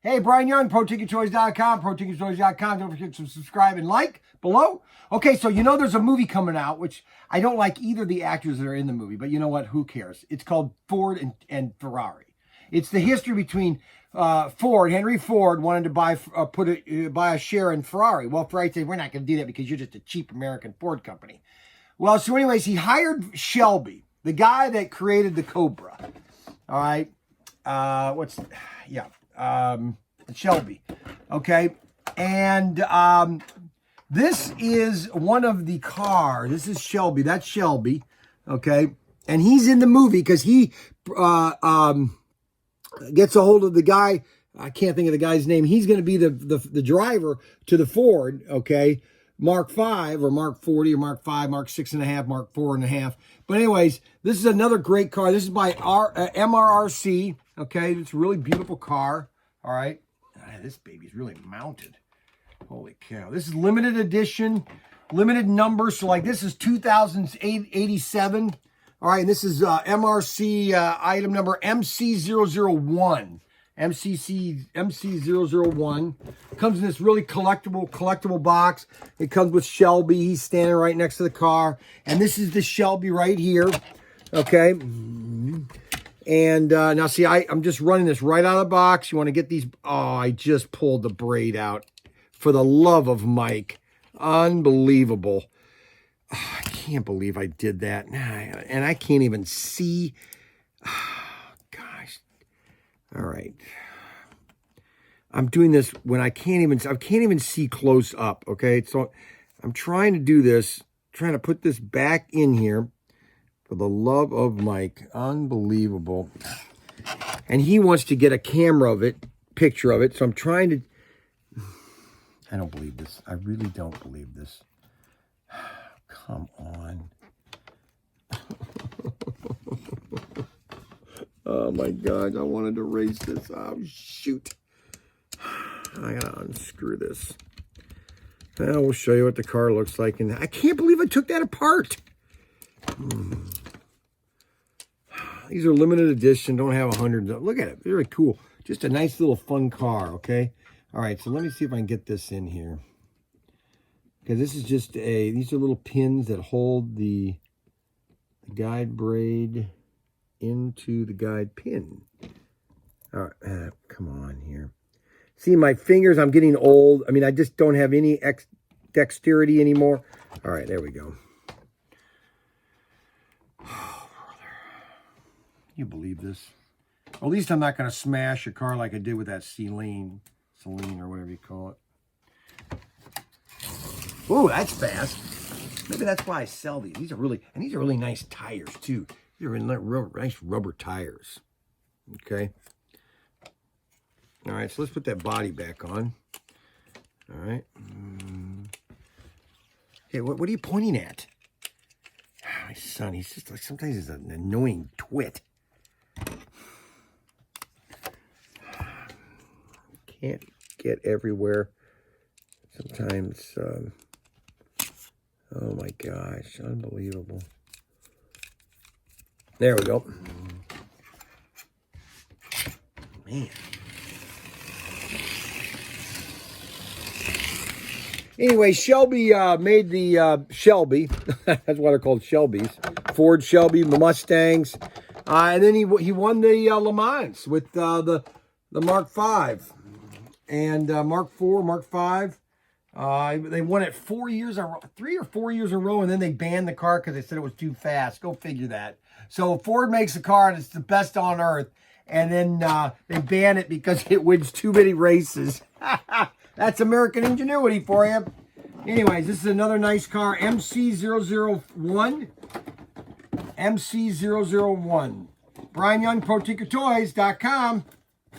Hey, Brian Young, ProTicketChoice.com, ProTicketChoice.com. Don't forget to subscribe and like below. Okay, so you know there's a movie coming out, which I don't like either of the actors that are in the movie, but you know what? Who cares? It's called Ford and Ferrari. It's the history between Henry Ford wanted to buy a share in Ferrari. Well, Ferrari said, we're not going to do that because you're just a cheap American Ford company. Well, so anyways, he hired Shelby, the guy that created the Cobra. All right. Shelby. Okay. And this is one of the cars. This is Shelby. That's Shelby. Okay. And he's in the movie because he gets a hold of the guy. I can't think of the guy's name. He's going to be the driver to the Ford. Okay. Mark 5 or Mark 40 or Mark 5, Mark 6.5, Mark 4.5. But anyways, this is another great car. This is by MRRC. Okay, it's a really beautiful car. All right. This baby's really mounted. Holy cow. This is limited edition, limited number. So like this is 2087. All right, and this is MRC item number MC001. MC001 comes in this really collectible box. It comes with Shelby. He's standing right next to the car, and this is the Shelby right here. Okay, and now see, I'm just running this right out of the box. You want to get these? Oh, I just pulled the braid out. For the love of Mike, unbelievable! Oh, I can't believe I did that, and I can't even see. All right. I'm doing this when I can't even see close up, okay? So I'm trying to do this, trying to put this back in here for the love of Mike. Unbelievable. And he wants to get a picture of it. So I'm trying to, I don't believe this. I really don't believe this. Come on. Oh my God, I wanted to erase this. Oh, shoot. I gotta unscrew this. Now we'll show you what the car looks like. And I can't believe I took that apart. These are limited edition, don't have 100. Look at it, very cool. Just a nice little fun car, okay? All right, so let me see if I can get this in here. Because this is just these are little pins that hold the guide braid into the guide pin. All right, come on here. See, my fingers, I'm getting old. I mean, I just don't have any dexterity anymore. All right, there we go. Oh, brother. Can you believe this? Well, at least I'm not going to smash a car like I did with that Celine or whatever you call it. Oh, that's fast. Maybe that's why I sell these. These are really nice tires, too. These are nice rubber tires. Okay. All right, so let's put that body back on. All right. Hey, what are you pointing at? My son, he's just like, sometimes he's an annoying twit. Can't get everywhere. Sometimes, oh my gosh, unbelievable. There we go. Man. Anyway, Shelby made the Shelby. That's why they're called Shelbys. Ford Shelby, the Mustangs. And then he won the Le Mans with the Mark 5. And Mark 4, Mark 5. They won it 3 or 4 years in a row, and then they banned the car because they said it was too fast. Go figure that. So Ford makes a car that's the best on earth, and then they ban it because it wins too many races. That's American ingenuity for you. Anyways, this is another nice car, MC001. MC001. Brian Young, ProTicketChoice.com.